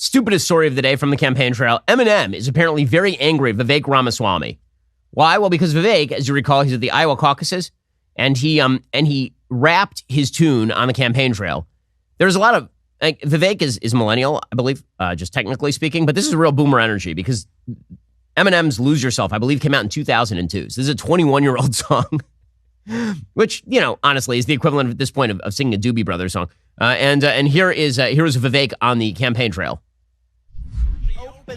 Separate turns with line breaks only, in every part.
Stupidest story of the day from the campaign trail. Eminem is apparently very angry at Vivek Ramaswamy. Why? Well, because Vivek, as you recall, he's at the Iowa caucuses, and he rapped his tune on the campaign trail. There's a lot of Vivek is millennial, I believe, just technically speaking, but this is real boomer energy because Eminem's "Lose Yourself," I believe, came out in 2002. So this is a 21-year-old song, which, honestly, is the equivalent at this point of singing a Doobie Brothers song. And here is Vivek on the campaign trail.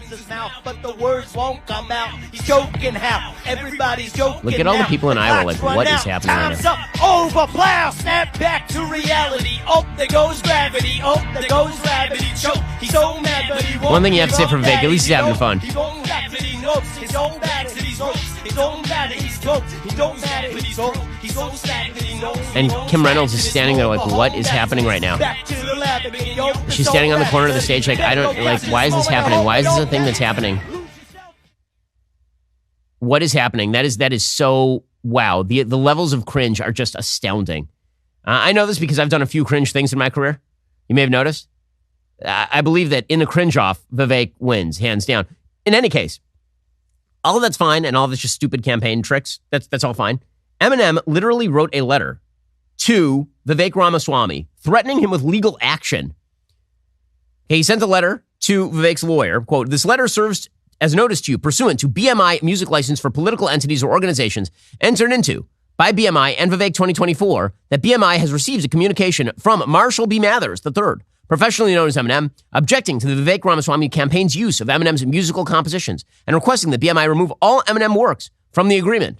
His mouth, but the words won't come out. He's joking how everybody's joking.
Look at all the people in Iowa, like, what is happening right now?
Over plow, snap back to reality. Oh, there goes gravity. Oh, there goes gravity. Choke. He's so mad, but he won't.
One thing you have to say for Vivek, at least he's having fun.
He don't laugh, he knows his own bad, he's his own bad, he's dope. He don't matter, he's old. He's so sad, he knows.
And Kim Reynolds is standing there like, what is happening right now? She's standing on the corner of the stage like, why is this happening? Why is this a thing that's happening? What is happening? That is so, wow. The levels of cringe are just astounding. I know this because I've done a few cringe things in my career. You may have noticed. I believe that in a cringe off, Vivek wins, hands down. In any case, all of that's fine, and all of that's just stupid campaign tricks. That's all fine. Eminem literally wrote a letter to Vivek Ramaswamy, threatening him with legal action. He sent a letter to Vivek's lawyer, quote, "This letter serves as notice to you pursuant to BMI music license for political entities or organizations entered into by BMI and Vivek 2024 that BMI has received a communication from Marshall B. Mathers III, professionally known as Eminem, objecting to the Vivek Ramaswamy campaign's use of Eminem's musical compositions and requesting that BMI remove all Eminem Works from the agreement."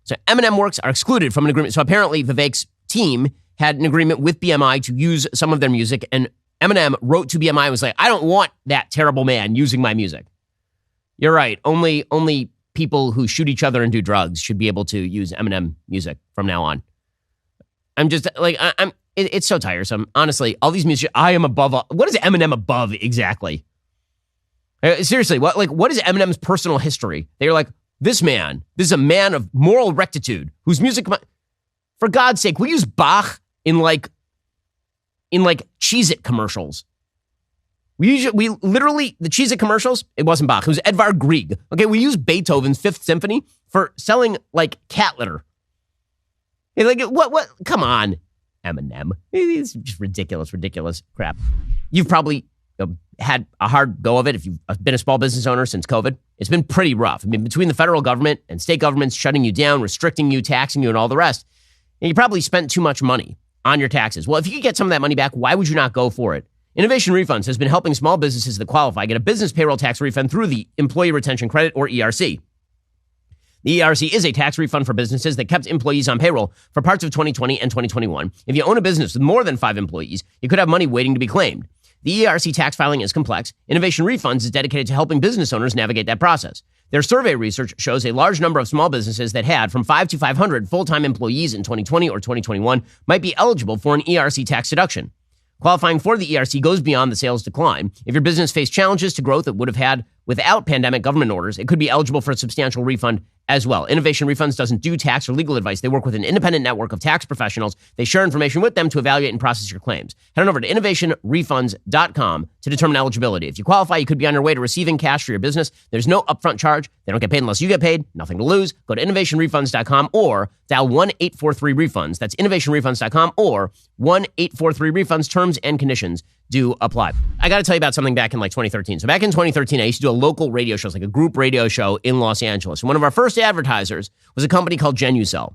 So Eminem Works are excluded from an agreement. So apparently Vivek's team had an agreement with BMI to use some of their music, and Eminem wrote to BMI and was like, "I don't want that terrible man using my music." You're right. Only people who shoot each other and do drugs should be able to use Eminem music from now on. I'm just like, it's so tiresome. Honestly, all these music, I am above. What is Eminem above exactly? Seriously, what is Eminem's personal history? They're like, this is a man of moral rectitude whose music, for God's sake, we use Bach in Cheez-It commercials. We literally, the Cheez-It commercials, it wasn't Bach, it was Edvard Grieg. Okay, we use Beethoven's Fifth Symphony for selling cat litter. What? Come on, Eminem. It's just ridiculous crap. You've probably had a hard go of it if you've been a small business owner since COVID. It's been pretty rough. I mean, between the federal government and state governments shutting you down, restricting you, taxing you, and all the rest, and you probably spent too much money on your taxes. Well, if you could get some of that money back, why would you not go for it? Innovation Refunds has been helping small businesses that qualify get a business payroll tax refund through the Employee Retention Credit, or ERC. The ERC is a tax refund for businesses that kept employees on payroll for parts of 2020 and 2021. If you own a business with more than 5 employees, you could have money waiting to be claimed. The ERC tax filing is complex. Innovation Refunds is dedicated to helping business owners navigate that process. Their survey research shows a large number of small businesses that had from 5 to 500 full-time employees in 2020 or 2021 might be eligible for an ERC tax deduction. Qualifying for the ERC goes beyond the sales decline. If your business faced challenges to growth it would have had without pandemic government orders, it could be eligible for a substantial refund as well. Innovation Refunds doesn't do tax or legal advice. They work with an independent network of tax professionals. They share information with them to evaluate and process your claims. Head on over to innovationrefunds.com to determine eligibility. If you qualify, you could be on your way to receiving cash for your business. There's no upfront charge. They don't get paid unless you get paid. Nothing to lose. Go to innovationrefunds.com or dial 1-843-REFUNDS. That's innovationrefunds.com or 1-843-REFUNDS. Terms and conditions do apply. I got to tell you about something back in 2013. So back in 2013, I used to do a local radio show, like a group radio show in Los Angeles. And one of our first advertisers was a company called Genucel.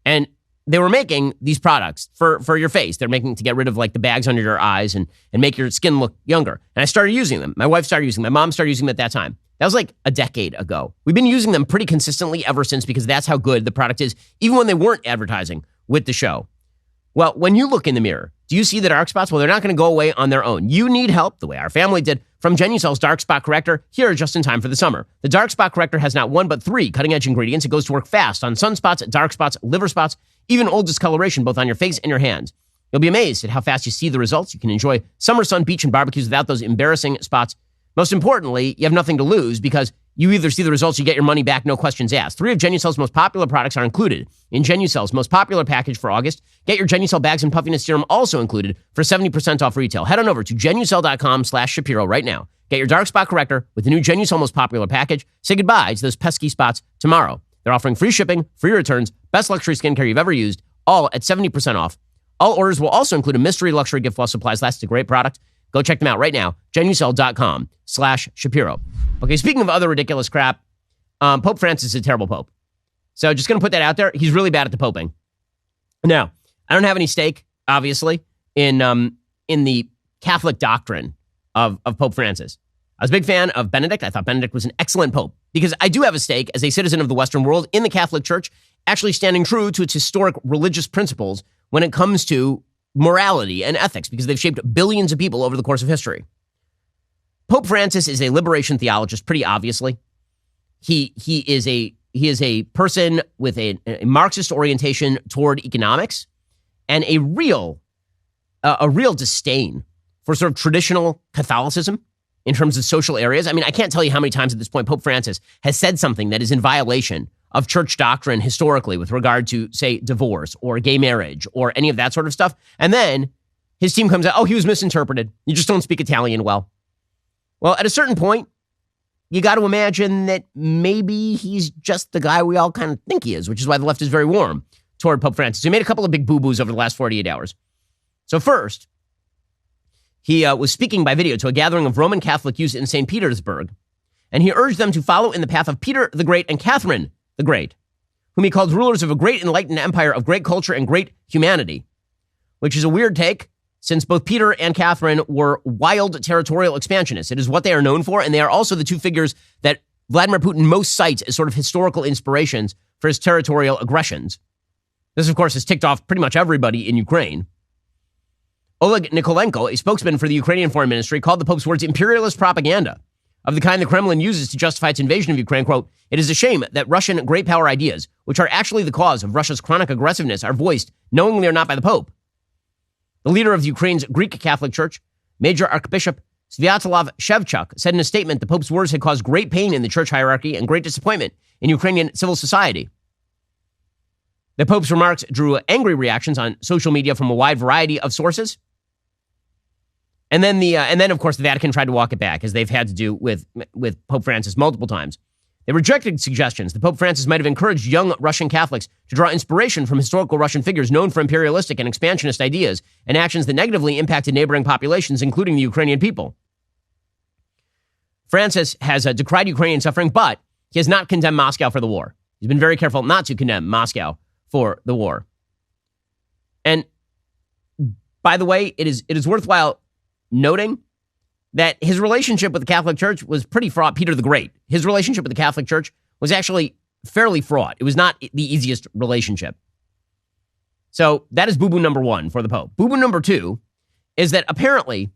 And they were making these products for your face. They're making to get rid of the bags under your eyes and make your skin look younger. And I started using them. My wife started using them. My mom started using them at that time. That was a decade ago. We've been using them pretty consistently ever since because that's how good the product is, even when they weren't advertising with the show. Well, when you look in the mirror, do you see the dark spots? Well, they're not going to go away on their own. You need help, the way our family did, from Genucel's Dark Spot Corrector, here just in time for the summer. The Dark Spot Corrector has not 1 but 3 cutting-edge ingredients. It goes to work fast on sunspots, dark spots, liver spots, even old discoloration, both on your face and your hands. You'll be amazed at how fast you see the results. You can enjoy summer sun, beach, and barbecues without those embarrassing spots. Most importantly, you have nothing to lose because You either see the results, you get your money back, no questions asked. 3 of Genucel's most popular products are included in Genucel's most popular package for August. Get your Genucel bags and puffiness serum also included for 70% off retail. Head on over to Genucel.com/Shapiro right now. Get your dark spot corrector with the new Genucel most popular package. Say goodbye to those pesky spots tomorrow. They're offering free shipping, free returns, best luxury skincare you've ever used, all at 70% off. All orders will also include a mystery luxury gift while supplies last. It's a great product. Go check them out right now. Genucel.com/Shapiro. Okay, speaking of other ridiculous crap, Pope Francis is a terrible pope. So just going to put that out there. He's really bad at the poping. Now, I don't have any stake, obviously, in the Catholic doctrine of Pope Francis. I was a big fan of Benedict. I thought Benedict was an excellent pope because I do have a stake as a citizen of the Western world in the Catholic Church, actually standing true to its historic religious principles when it comes to morality and ethics, because they've shaped billions of people over the course of history. Pope Francis is a liberation theologist, pretty obviously. He is a person with a Marxist orientation toward economics and a real disdain for sort of traditional Catholicism in terms of social areas. I mean, I can't tell you how many times at this point Pope Francis has said something that is in violation of church doctrine historically with regard to, say, divorce or gay marriage or any of that sort of stuff. And then his team comes out, oh, he was misinterpreted. You just don't speak Italian well. Well, at a certain point, you got to imagine that maybe he's just the guy we all kind of think he is, which is why the left is very warm toward Pope Francis. He made a couple of big boo-boos over the last 48 hours. So first, he was speaking by video to a gathering of Roman Catholic youth in St. Petersburg, and he urged them to follow in the path of Peter the Great and Catherine the Great, whom he called rulers of a great enlightened empire of great culture and great humanity, which is a weird take, since both Peter and Catherine were wild territorial expansionists. It is what they are known for, and they are also the two figures that Vladimir Putin most cites as sort of historical inspirations for his territorial aggressions. This, of course, has ticked off pretty much everybody in Ukraine. Oleg Nikolenko, a spokesman for the Ukrainian Foreign Ministry, called the Pope's words imperialist propaganda of the kind the Kremlin uses to justify its invasion of Ukraine. Quote, "It is a shame that Russian great power ideas, which are actually the cause of Russia's chronic aggressiveness, are voiced, knowingly or not, by the Pope." The leader of Ukraine's Greek Catholic Church, Major Archbishop Sviatoslav Shevchuk, said in a statement the Pope's words had caused great pain in the church hierarchy and great disappointment in Ukrainian civil society. The Pope's remarks drew angry reactions on social media from a wide variety of sources. And then, of course, the Vatican tried to walk it back, as they've had to do with Pope Francis multiple times. They rejected suggestions that Pope Francis might have encouraged young Russian Catholics to draw inspiration from historical Russian figures known for imperialistic and expansionist ideas and actions that negatively impacted neighboring populations, including the Ukrainian people. Francis has decried Ukrainian suffering, but he has not condemned Moscow for the war. He's been very careful not to condemn Moscow for the war. And by the way, it is worthwhile noting that his relationship with the Catholic Church was pretty fraught. Peter the Great, his relationship with the Catholic Church was actually fairly fraught. It was not the easiest relationship. So that is boo-boo number one for the Pope. Boo-boo number two is that apparently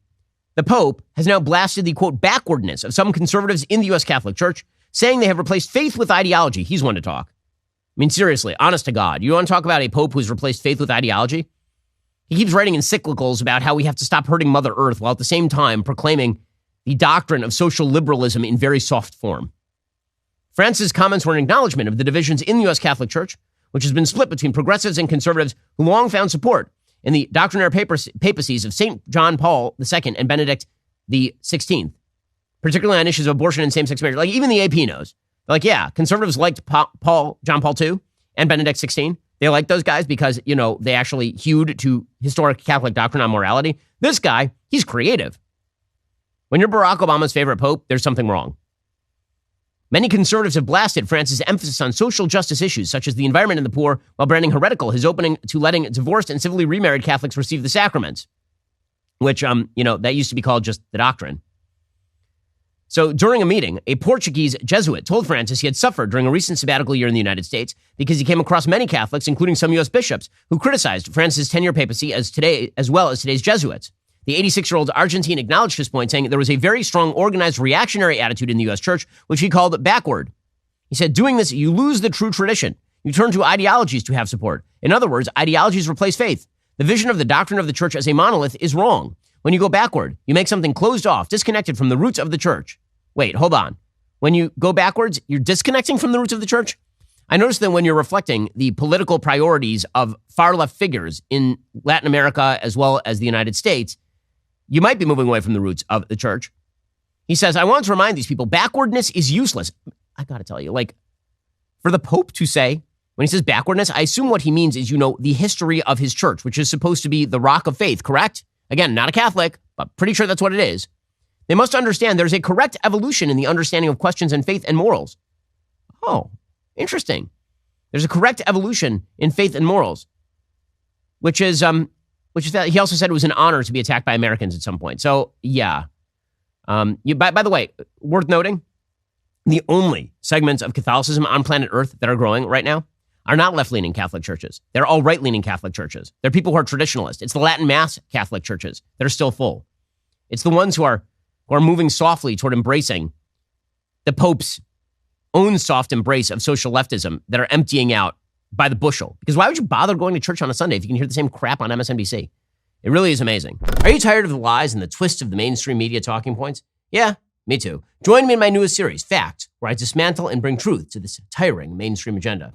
the Pope has now blasted the, quote, backwardness of some conservatives in the U.S. Catholic Church, saying they have replaced faith with ideology. He's one to talk. I mean, seriously, honest to God, you want to talk about a Pope who's replaced faith with ideology? He keeps writing encyclicals about how we have to stop hurting Mother Earth while at the same time proclaiming the doctrine of social liberalism in very soft form. Francis' comments were an acknowledgement of the divisions in the U.S. Catholic Church, which has been split between progressives and conservatives who long found support in the doctrinaire papacies of St. John Paul II and Benedict XVI, particularly on issues of abortion and same-sex marriage. Like, even the AP knows. They're like, yeah, conservatives liked John Paul II and Benedict XVI. They like those guys because, you know, they actually hewed to historic Catholic doctrine on morality. This guy, he's creative. When you're Barack Obama's favorite pope, there's something wrong. Many conservatives have blasted Francis' emphasis on social justice issues, such as the environment and the poor, while branding heretical his opening to letting divorced and civilly remarried Catholics receive the sacraments, which, that used to be called just the doctrine. So during a meeting, a Portuguese Jesuit told Francis he had suffered during a recent sabbatical year in the United States because he came across many Catholics, including some U.S. bishops, who criticized Francis' 10-year papacy as well as today's Jesuits. The 86-year-old Argentine acknowledged his point, saying there was a very strong organized reactionary attitude in the U.S. church, which he called backward. He said, doing this, you lose the true tradition. You turn to ideologies to have support. In other words, ideologies replace faith. The vision of the doctrine of the church as a monolith is wrong. When you go backward, you make something closed off, disconnected from the roots of the church. Wait, hold on. When you go backwards, you're disconnecting from the roots of the church. I noticed that when you're reflecting the political priorities of far-left figures in Latin America as well as the United States, you might be moving away from the roots of the church. He says, I want to remind these people, backwardness is useless. I got to tell you, like, for the Pope to say, when he says backwardness, I assume what he means is, the history of his church, which is supposed to be the rock of faith, correct? Again, not a Catholic, but pretty sure that's what it is. They must understand there's a correct evolution in the understanding of questions in faith and morals. Oh, interesting. There's a correct evolution in faith and morals, which is that he also said it was an honor to be attacked by Americans at some point. So, yeah. By the way, worth noting, the only segments of Catholicism on planet Earth that are growing right now are not left-leaning Catholic churches. They're all right-leaning Catholic churches. They're people who are traditionalists. It's the Latin Mass Catholic churches that are still full. It's the ones who are moving softly toward embracing the Pope's own soft embrace of social leftism that are emptying out by the bushel. Because why would you bother going to church on a Sunday if you can hear the same crap on MSNBC? It really is amazing. Are you tired of the lies and the twists of the mainstream media talking points? Yeah, me too. Join me in my newest series, Fact, where I dismantle and bring truth to this tiring mainstream agenda.